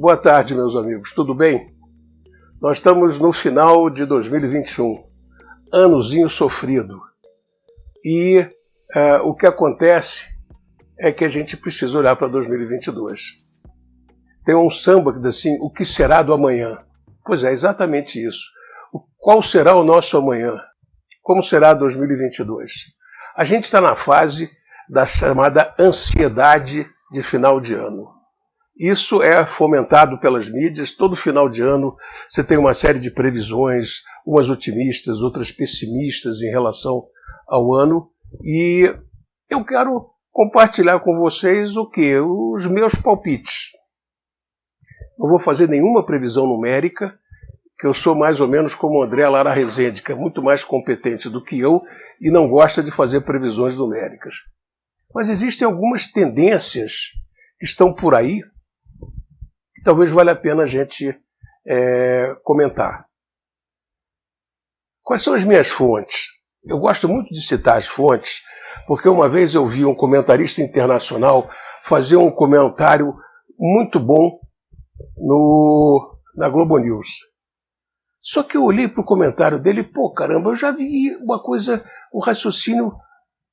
Boa tarde, meus amigos. Tudo bem? Nós estamos no final de 2021, anozinho sofrido. E o que acontece é que a gente precisa olhar para 2022. Tem um samba que diz assim, o que será do amanhã? Pois é, exatamente isso. Qual será o nosso amanhã? Como será 2022? A gente está na fase da chamada ansiedade de final de ano. Isso é fomentado pelas mídias. Todo final de ano você tem uma série de previsões, umas otimistas, outras pessimistas em relação ao ano. E eu quero compartilhar com vocês o quê? Os meus palpites. Não vou fazer nenhuma previsão numérica, que eu sou mais ou menos como o André Lara Rezende, que é muito mais competente do que eu e não gosta de fazer previsões numéricas. Mas existem algumas tendências que estão por aí, que talvez valha a pena a gente comentar. Quais são as minhas fontes? Eu gosto muito de citar as fontes, porque uma vez eu vi um comentarista internacional fazer um comentário muito bom na Globo News. Só que eu olhei para o comentário dele e, caramba, eu já vi uma coisa, um raciocínio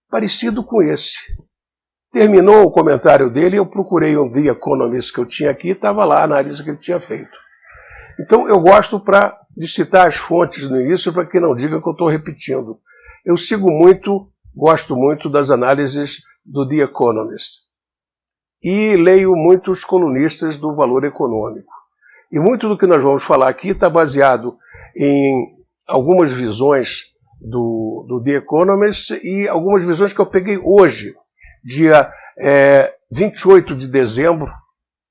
parecido com esse. Terminou o comentário dele, eu procurei um The Economist que eu tinha aqui e estava lá a análise que ele tinha feito. Então eu gosto de citar as fontes no início para que não diga que eu estou repetindo. Eu gosto muito das análises do The Economist. E leio muitos colunistas do Valor Econômico. E muito do que nós vamos falar aqui está baseado em algumas visões do The Economist e algumas visões que eu peguei hoje, dia 28 de dezembro,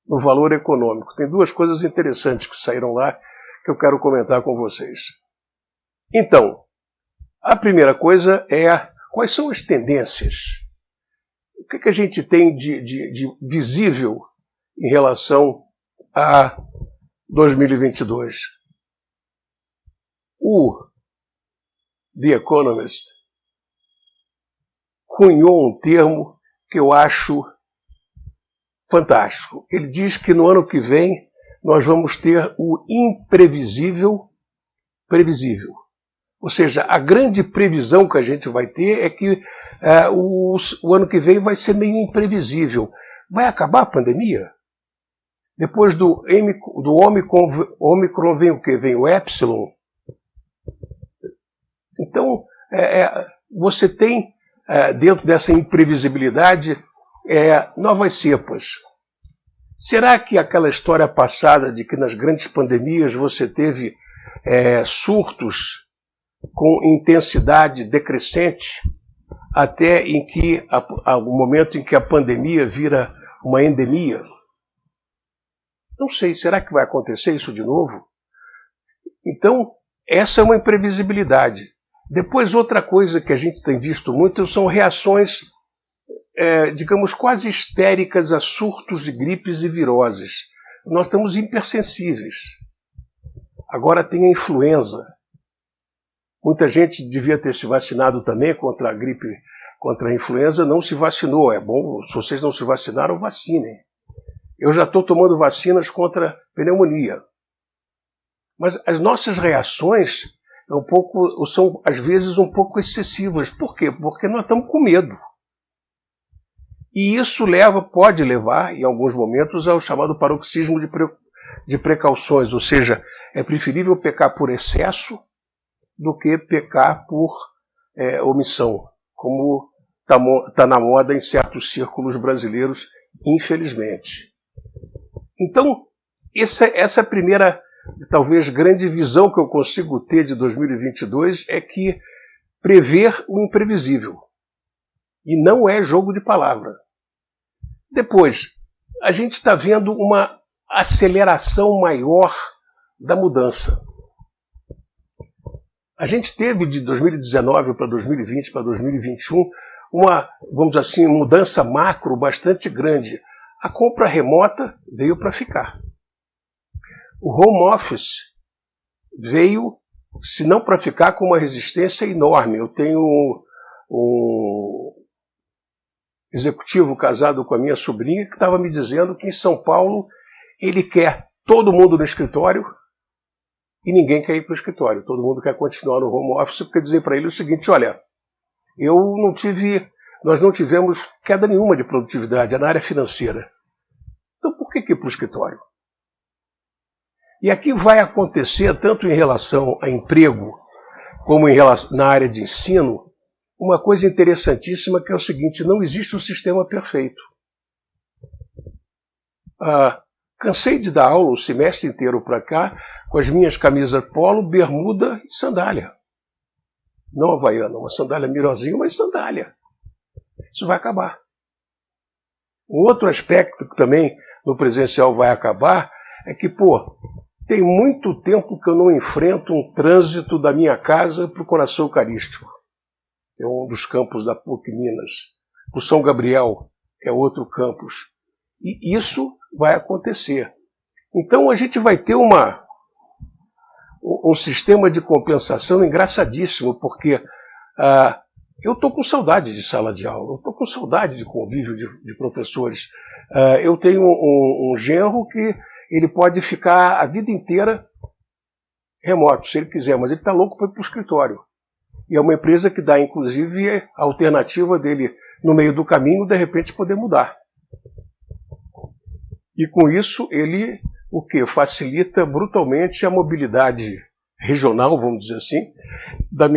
no Valor Econômico. Tem duas coisas interessantes que saíram lá que eu quero comentar com vocês. Então, a primeira coisa é quais são as tendências? O que a gente tem de visível em relação a 2022? O The Economist cunhou um termo que eu acho fantástico. Ele diz que no ano que vem nós vamos ter o imprevisível previsível. Ou seja, a grande previsão que a gente vai ter é que o ano que vem vai ser meio imprevisível. Vai acabar a pandemia? Depois do Ômicron vem o quê? Vem o Epsilon. Então, você tem, dentro dessa imprevisibilidade, novas cepas. Será que aquela história passada de que nas grandes pandemias você teve surtos com intensidade decrescente até o momento em que a pandemia vira uma endemia? Não sei, será que vai acontecer isso de novo? Então, essa é uma imprevisibilidade. Depois, outra coisa que a gente tem visto muito são reações, digamos, quase histéricas a surtos de gripes e viroses. Nós estamos hipersensíveis. Agora tem a influenza. Muita gente devia ter se vacinado também contra a gripe, contra a influenza, não se vacinou. É bom, se vocês não se vacinaram, vacinem. Eu já estou tomando vacinas contra pneumonia. Mas as nossas reações são, às vezes, um pouco excessivas. Por quê? Porque nós estamos com medo. E isso pode levar, em alguns momentos, ao chamado paroxismo de precauções. Ou seja, é preferível pecar por excesso do que pecar por omissão, como está na moda em certos círculos brasileiros, infelizmente. Então, essa é a primeira, talvez, grande visão que eu consigo ter de 2022, é que prever o imprevisível. E não é jogo de palavra. Depois, a gente está vendo uma aceleração maior da mudança. A gente teve de 2019 para 2020 para 2021 uma, vamos dizer assim, mudança macro bastante grande. A compra remota veio para ficar. O home office veio, se não para ficar, com uma resistência enorme. Eu tenho um executivo casado com a minha sobrinha que estava me dizendo que em São Paulo ele quer todo mundo no escritório e ninguém quer ir para o escritório. Todo mundo quer continuar no home office porque dizem para ele o seguinte: olha, nós não tivemos queda nenhuma de produtividade na área financeira. Então por que ir para o escritório? E aqui vai acontecer, tanto em relação a emprego, como na área de ensino, uma coisa interessantíssima, que é o seguinte: não existe um sistema perfeito. Cansei de dar aula o semestre inteiro para cá, com as minhas camisas polo, bermuda e sandália. Não havaiana, uma sandália mirozinha, mas sandália. Isso vai acabar. Um outro aspecto que também no presencial vai acabar é que, tem muito tempo que eu não enfrento um trânsito da minha casa para o Coração Eucarístico. É um dos campos da PUC Minas. O São Gabriel é outro campus. E isso vai acontecer. Então a gente vai ter um sistema de compensação engraçadíssimo, porque eu estou com saudade de sala de aula, eu estou com saudade de convívio de professores. Eu tenho um genro que ele pode ficar a vida inteira remoto, se ele quiser, mas ele está louco para ir para o escritório. E é uma empresa que dá, inclusive, a alternativa dele, no meio do caminho, de repente poder mudar. E com isso, ele facilita brutalmente a mobilidade regional, vamos dizer assim, da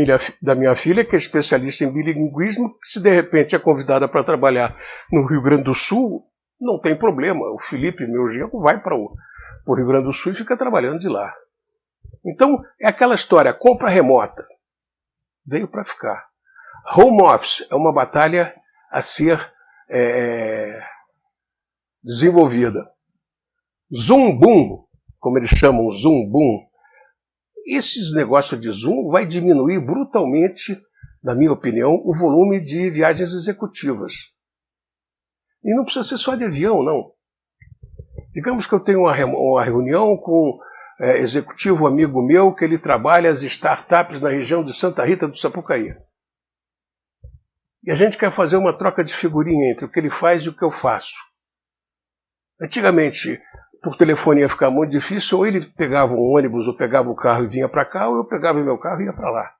minha filha, que é especialista em bilinguismo, que se de repente é convidada para trabalhar no Rio Grande do Sul, não tem problema. O Felipe, meu genro, vai para o Rio Grande do Sul e fica trabalhando de lá. Então, é aquela história: compra remota veio para ficar. Home office é uma batalha a ser desenvolvida. Zoom boom, como eles chamam, Zoom boom. Esse negócio de Zoom vai diminuir brutalmente, na minha opinião, o volume de viagens executivas. E não precisa ser só de avião, não. Digamos que eu tenho uma reunião com executivo amigo meu, que ele trabalha as startups na região de Santa Rita do Sapucaí. E a gente quer fazer uma troca de figurinha entre o que ele faz e o que eu faço. Antigamente, por telefone ia ficar muito difícil, ou ele pegava um ônibus, ou pegava o carro e vinha para cá, ou eu pegava o meu carro e ia para lá.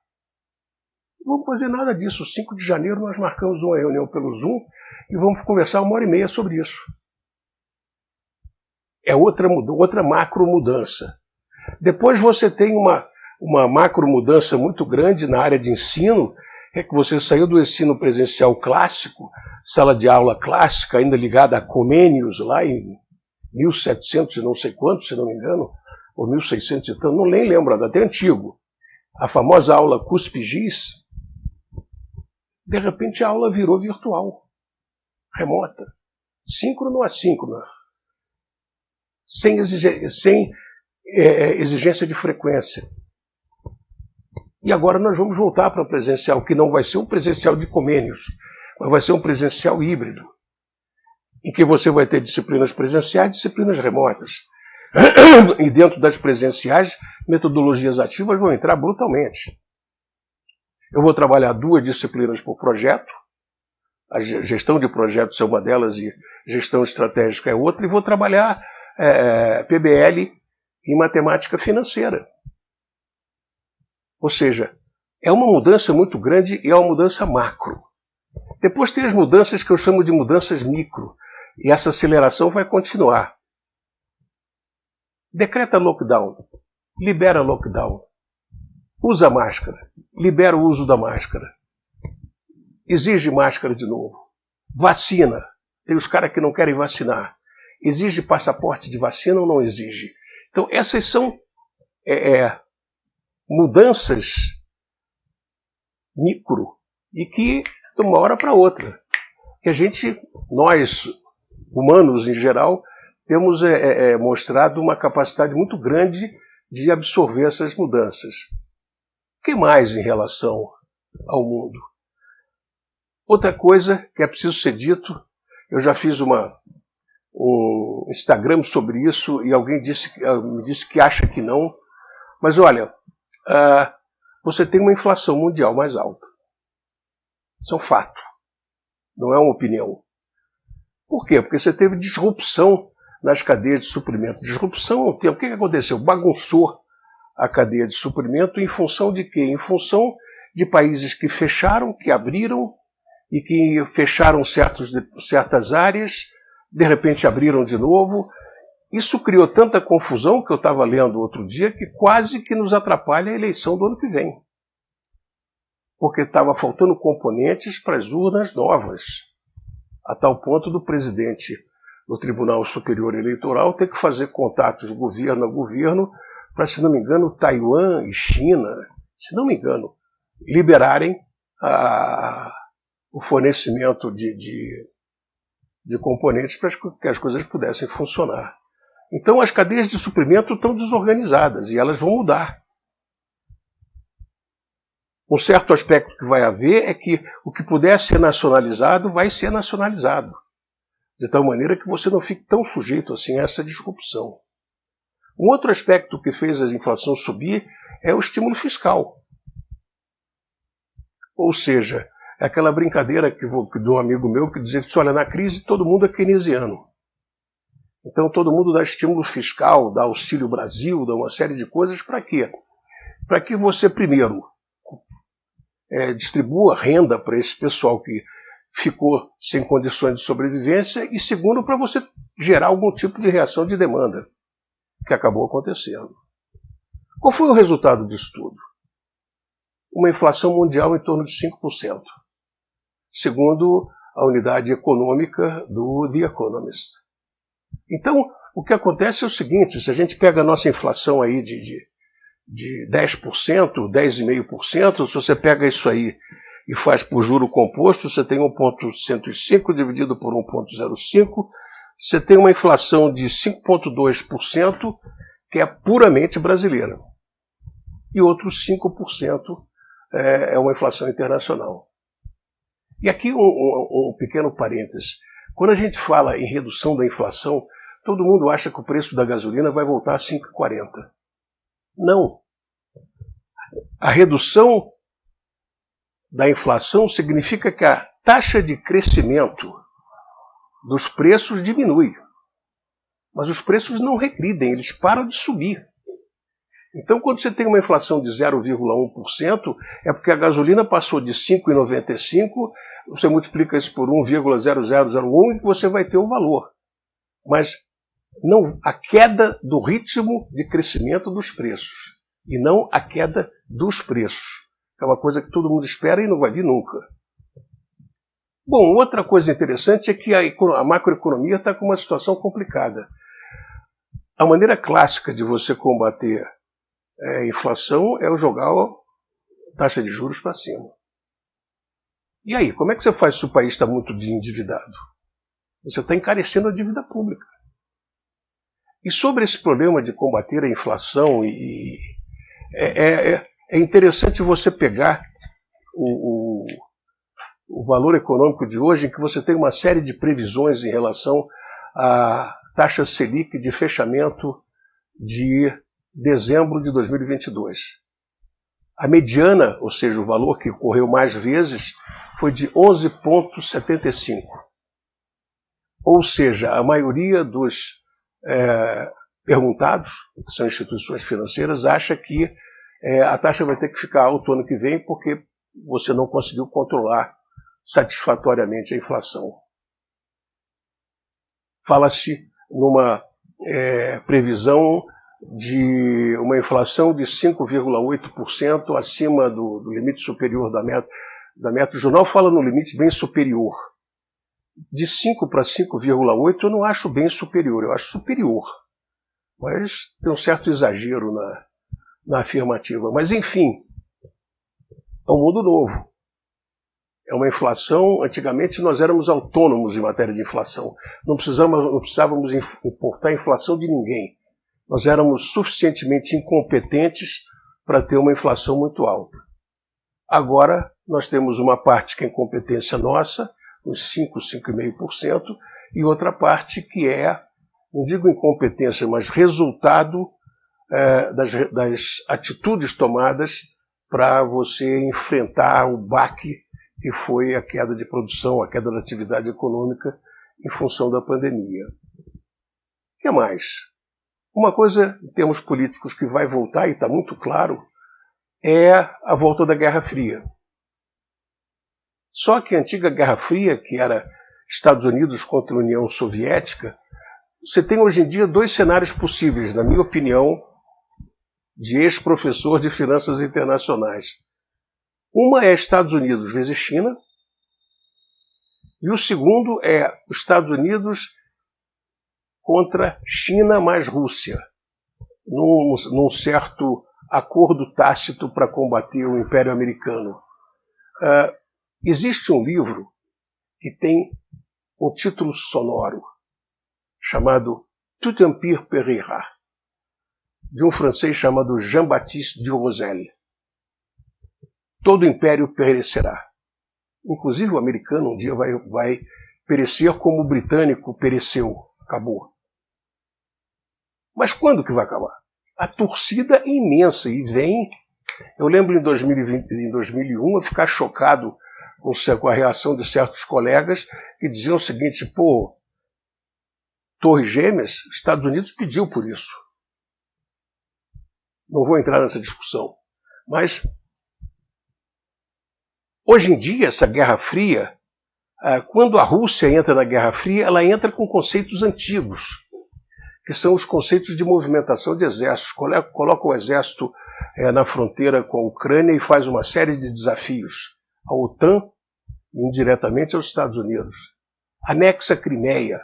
Não vamos fazer nada disso. 5 de janeiro nós marcamos uma reunião pelo Zoom e vamos conversar 1h30 sobre isso. É outra macro mudança. Depois você tem uma macro mudança muito grande na área de ensino, é que você saiu do ensino presencial clássico, sala de aula clássica, ainda ligada a Comênios, lá em 1700 e não sei quanto, se não me engano, ou 1600 e tanto, não nem lembro, até antigo. A famosa aula CUSP-GIS, de repente a aula virou virtual, remota, síncrona ou assíncrona, sem exigência de frequência. E agora nós vamos voltar para o presencial, que não vai ser um presencial de Comênios, mas vai ser um presencial híbrido, em que você vai ter disciplinas presenciais e disciplinas remotas. E dentro das presenciais, metodologias ativas vão entrar brutalmente. Eu vou trabalhar 2 disciplinas por projeto, a gestão de projetos é uma delas e gestão estratégica é outra, e vou trabalhar PBL em matemática financeira. Ou seja, é uma mudança muito grande e é uma mudança macro. Depois tem as mudanças que eu chamo de mudanças micro, e essa aceleração vai continuar. Decreta lockdown, libera lockdown. Usa máscara, libera o uso da máscara. Exige máscara de novo. Vacina, tem os caras que não querem vacinar. Exige passaporte de vacina ou não exige? Então essas são mudanças micro e que de uma hora para outra. Que nós, humanos em geral, temos mostrado uma capacidade muito grande de absorver essas mudanças. O que mais em relação ao mundo? Outra coisa que é preciso ser dito, eu já fiz um Instagram sobre isso e alguém me disse que acha que não, mas olha, você tem uma inflação mundial mais alta. Isso é um fato, não é uma opinião. Por quê? Porque você teve disrupção nas cadeias de suprimento. Disrupção é um termo. O que aconteceu? Bagunçou a cadeia de suprimento em função de quê? Em função de países que fecharam, que abriram e que fecharam certas áreas, de repente abriram de novo. Isso criou tanta confusão, que eu estava lendo outro dia, que quase que nos atrapalha a eleição do ano que vem. Porque estava faltando componentes para as urnas novas, a tal ponto do presidente do Tribunal Superior Eleitoral ter que fazer contatos governo a governo para, se não me engano, Taiwan e China, se não me engano, liberarem o fornecimento de componentes para que as coisas pudessem funcionar. Então as cadeias de suprimento estão desorganizadas e elas vão mudar. Um certo aspecto que vai haver é que o que puder ser nacionalizado vai ser nacionalizado, de tal maneira que você não fique tão sujeito assim a essa disrupção. Um outro aspecto que fez a inflação subir é o estímulo fiscal. Ou seja, é aquela brincadeira de um amigo meu que dizia que, olha, na crise todo mundo é keynesiano. Então todo mundo dá estímulo fiscal, dá Auxílio Brasil, dá uma série de coisas. Para quê? Para que você, primeiro, distribua renda para esse pessoal que ficou sem condições de sobrevivência e, segundo, para você gerar algum tipo de reação de demanda, que acabou acontecendo. Qual foi o resultado disso tudo? Uma inflação mundial em torno de 5%, segundo a unidade econômica do The Economist. Então, o que acontece é o seguinte: se a gente pega a nossa inflação aí de 10%, 10,5%, se você pega isso aí e faz por juro composto, você tem 1,105 dividido por 1,05, você tem uma inflação de 5,2%, que é puramente brasileira. E outros 5% é uma inflação internacional. E aqui um pequeno parênteses. Quando a gente fala em redução da inflação, todo mundo acha que o preço da gasolina vai voltar a 5,40. Não. A redução da inflação significa que a taxa de crescimento dos preços diminui. Mas os preços não regridem, eles param de subir. Então, quando você tem uma inflação de 0,1%, é porque a gasolina passou de 5,95, você multiplica isso por 1,0001 e você vai ter o valor. Mas não a queda do ritmo de crescimento dos preços, e não a queda dos preços. É uma coisa que todo mundo espera e não vai vir nunca. Bom, outra coisa interessante é que a macroeconomia está com uma situação complicada. A maneira clássica de você combater a inflação é jogar a taxa de juros para cima. E aí, como é que você faz se o país está muito endividado? Você está encarecendo a dívida pública. E sobre esse problema de combater a inflação, é interessante você pegar o valor econômico de hoje, em que você tem uma série de previsões em relação à taxa Selic de fechamento de dezembro de 2022. A mediana, ou seja, o valor que ocorreu mais vezes, foi de 11,75. Ou seja, a maioria dos perguntados, que são instituições financeiras, acha que a taxa vai ter que ficar alta o ano que vem porque você não conseguiu controlar satisfatoriamente a inflação. Fala-se numa previsão de uma inflação de 5,8% acima do limite superior da meta. O jornal fala no limite bem superior. De 5 para 5,8 eu não acho bem superior, eu acho superior. Mas tem um certo exagero na afirmativa. Mas, enfim, é um mundo novo. É uma inflação. Antigamente nós éramos autônomos em matéria de inflação. Não precisávamos importar a inflação de ninguém. Nós éramos suficientemente incompetentes para ter uma inflação muito alta. Agora nós temos uma parte que é incompetência nossa, uns 5, 5,5%, e outra parte que é, não digo incompetência, mas resultado das atitudes tomadas para você enfrentar o baque que foi a queda de produção, a queda da atividade econômica em função da pandemia. O que mais? Uma coisa, em termos políticos, que vai voltar, e está muito claro, é a volta da Guerra Fria. Só que a antiga Guerra Fria, que era Estados Unidos contra a União Soviética, você tem hoje em dia dois cenários possíveis, na minha opinião, de ex-professor de finanças internacionais. Uma é Estados Unidos vezes China, e o segundo é os Estados Unidos contra China mais Rússia, num certo acordo tácito para combater o Império Americano. Existe um livro que tem um título sonoro, chamado Tout empire périra, de um francês chamado Jean-Baptiste Durozel. Todo império perecerá. Inclusive o americano um dia vai perecer como o britânico pereceu. Acabou. Mas quando que vai acabar? A torcida é imensa e vem... Eu lembro em 2001 eu ficar chocado com a reação de certos colegas que diziam o seguinte: pô, Torres Gêmeas, Estados Unidos pediu por isso. Não vou entrar nessa discussão. Mas, hoje em dia, essa Guerra Fria, quando a Rússia entra na Guerra Fria, ela entra com conceitos antigos, que são os conceitos de movimentação de exércitos. Coloca o exército na fronteira com a Ucrânia e faz uma série de desafios. A OTAN, indiretamente aos Estados Unidos. Anexa a Crimeia.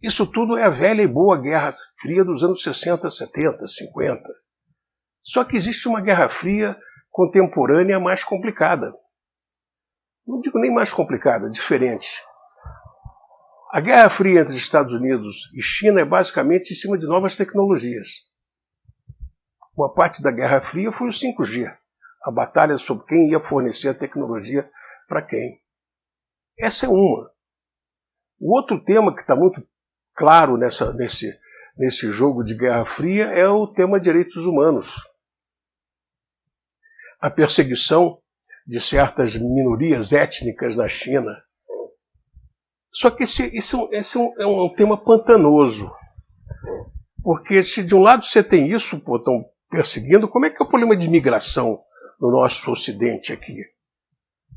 Isso tudo é a velha e boa Guerra Fria dos anos 60, 70, 50. Só que existe uma Guerra Fria contemporânea mais complicada. Não digo nem mais complicada, diferente. A Guerra Fria entre Estados Unidos e China é basicamente em cima de novas tecnologias. Uma parte da Guerra Fria foi o 5G. A batalha sobre quem ia fornecer a tecnologia para quem. Essa é uma. O outro tema que está muito claro nesse jogo de Guerra Fria é o tema direitos humanos. A perseguição de certas minorias étnicas na China. Só que esse é um tema pantanoso. Porque se de um lado você tem isso, estão perseguindo, como é que é o problema de imigração no nosso Ocidente aqui?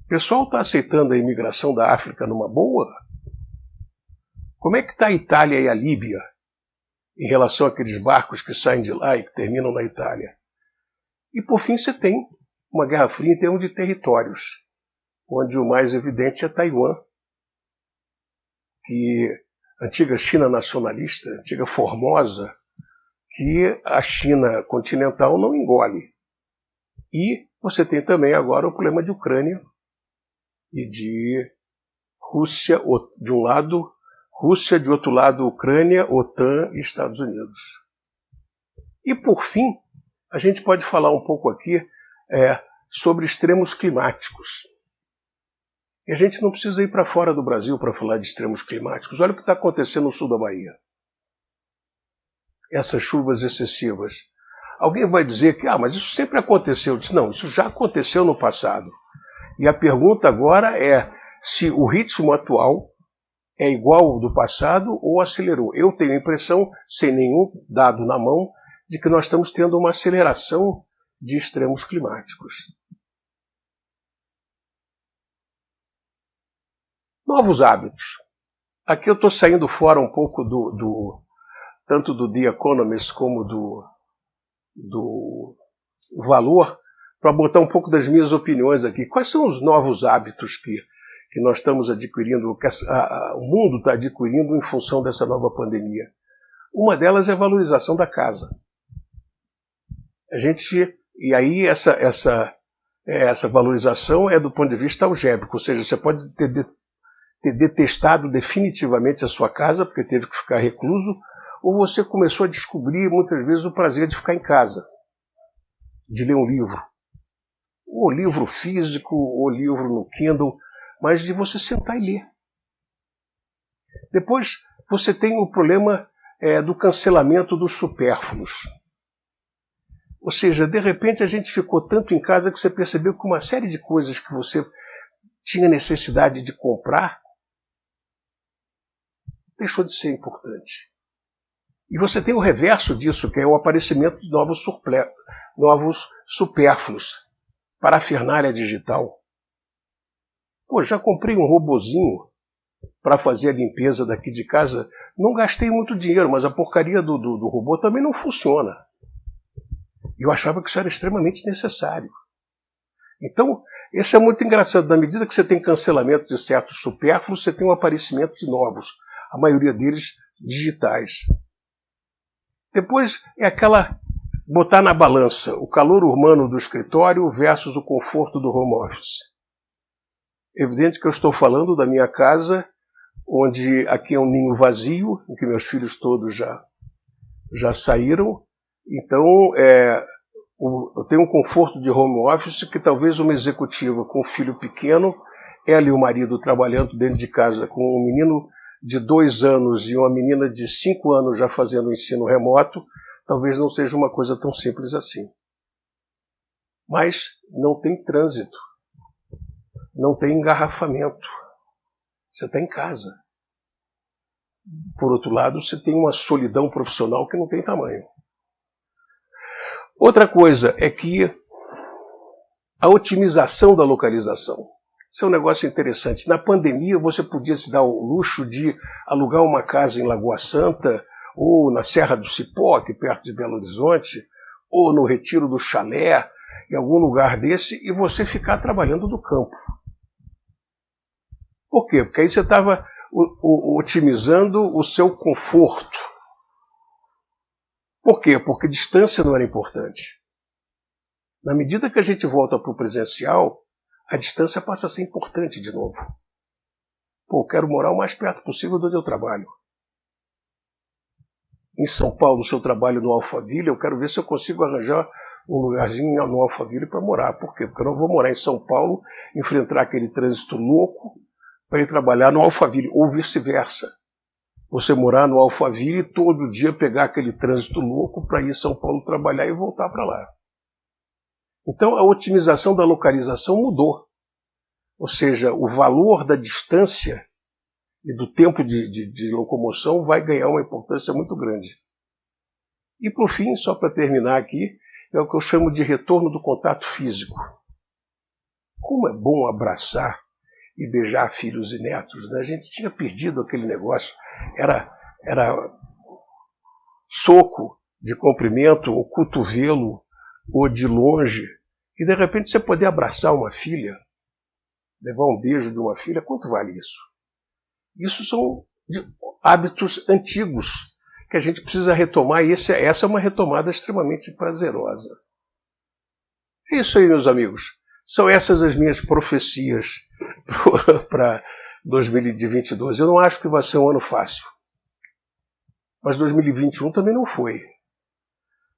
O pessoal está aceitando a imigração da África numa boa? Como é que está a Itália e a Líbia em relação àqueles barcos que saem de lá e que terminam na Itália? E por fim você tem uma Guerra Fria em termos de territórios, onde o mais evidente é Taiwan, que antiga China nacionalista, antiga Formosa, que a China continental não engole. E você tem também agora o problema de Ucrânia e de Rússia, de um lado, Rússia, de outro lado, Ucrânia, OTAN e Estados Unidos. E por fim, a gente pode falar um pouco aqui sobre extremos climáticos. E a gente não precisa ir para fora do Brasil para falar de extremos climáticos. Olha o que está acontecendo no sul da Bahia. Essas chuvas excessivas. Alguém vai dizer que, mas isso sempre aconteceu. Eu disse, não, isso já aconteceu no passado. E a pergunta agora é se o ritmo atual é igual ao do passado ou acelerou. Eu tenho a impressão, sem nenhum dado na mão, de que nós estamos tendo uma aceleração de extremos climáticos. Novos hábitos. Aqui eu estou saindo fora um pouco tanto do The Economist como do Valor, para botar um pouco das minhas opiniões aqui. Quais são os novos hábitos que nós estamos adquirindo, que o mundo está adquirindo em função dessa nova pandemia? Uma delas é a valorização da casa. E aí essa valorização é do ponto de vista algébrico, ou seja, você pode ter detestado definitivamente a sua casa porque teve que ficar recluso, ou você começou a descobrir muitas vezes o prazer de ficar em casa, de ler um livro, ou livro físico, ou livro no Kindle, mas de você sentar e ler. Depois você tem o problema do cancelamento dos supérfluos. Ou seja, de repente a gente ficou tanto em casa que você percebeu que uma série de coisas que você tinha necessidade de comprar deixou de ser importante. E você tem o reverso disso, que é o aparecimento de novos supérfluos, parafernália digital. Pô, já comprei um robozinho para fazer a limpeza daqui de casa. Não gastei muito dinheiro, mas a porcaria do robô também não funciona. Eu achava que isso era extremamente necessário. Então, isso é muito engraçado. Na medida que você tem cancelamento de certos supérfluos, você tem um aparecimento de novos, a maioria deles digitais. Depois é aquela botar na balança o calor humano do escritório versus o conforto do home office. Evidente que eu estou falando da minha casa, onde aqui é um ninho vazio, em que meus filhos todos já saíram. Então, eu tenho um conforto de home office que talvez uma executiva com um filho pequeno, ela e o marido trabalhando dentro de casa com um menino de 2 anos e uma menina de 5 anos já fazendo ensino remoto, talvez não seja uma coisa tão simples assim. Mas não tem trânsito, não tem engarrafamento. Você está em casa. Por outro lado, você tem uma solidão profissional que não tem tamanho. Outra coisa é que a otimização da localização. Isso é um negócio interessante. Na pandemia, você podia se dar o luxo de alugar uma casa em Lagoa Santa, ou na Serra do Cipó, aqui perto de Belo Horizonte, ou no Retiro do Chalé, em algum lugar desse, e você ficar trabalhando do campo. Por quê? Porque aí você estava otimizando o seu conforto. Por quê? Porque distância não era importante. Na medida que a gente volta para o presencial, a distância passa a ser importante de novo. Pô, eu quero morar o mais perto possível de onde eu trabalho. Em São Paulo, se eu trabalho no Alphaville, eu quero ver se eu consigo arranjar um lugarzinho no Alphaville para morar. Por quê? Porque eu não vou morar em São Paulo, enfrentar aquele trânsito louco para ir trabalhar no Alphaville, ou vice-versa. Você morar no Alphaville e todo dia pegar aquele trânsito louco para ir em São Paulo trabalhar e voltar para lá. Então a otimização da localização mudou. Ou seja, o valor da distância e do tempo de locomoção vai ganhar uma importância muito grande. E por fim, só para terminar aqui, é o que eu chamo de retorno do contato físico. Como é bom abraçar e beijar filhos e netos, né? A gente tinha perdido aquele negócio. Era soco de comprimento, ou cotovelo, ou de longe. E de repente você poder abraçar uma filha, levar um beijo de uma filha, quanto vale isso? Isso são hábitos antigos que a gente precisa retomar, e essa é uma retomada extremamente prazerosa. É isso aí, meus amigos. São essas as minhas profecias para 2022. Eu não acho que vai ser um ano fácil. Mas 2021 também não foi.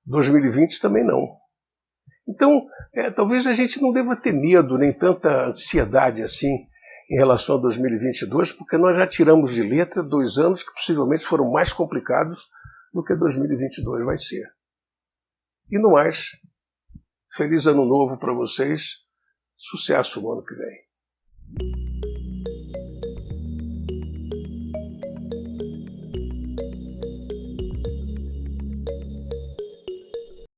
2020 também não. Então, talvez a gente não deva ter medo, nem tanta ansiedade assim em relação a 2022, porque nós já tiramos de letra 2 anos que possivelmente foram mais complicados do que 2022 vai ser. E no mais, feliz ano novo para vocês, sucesso no ano que vem.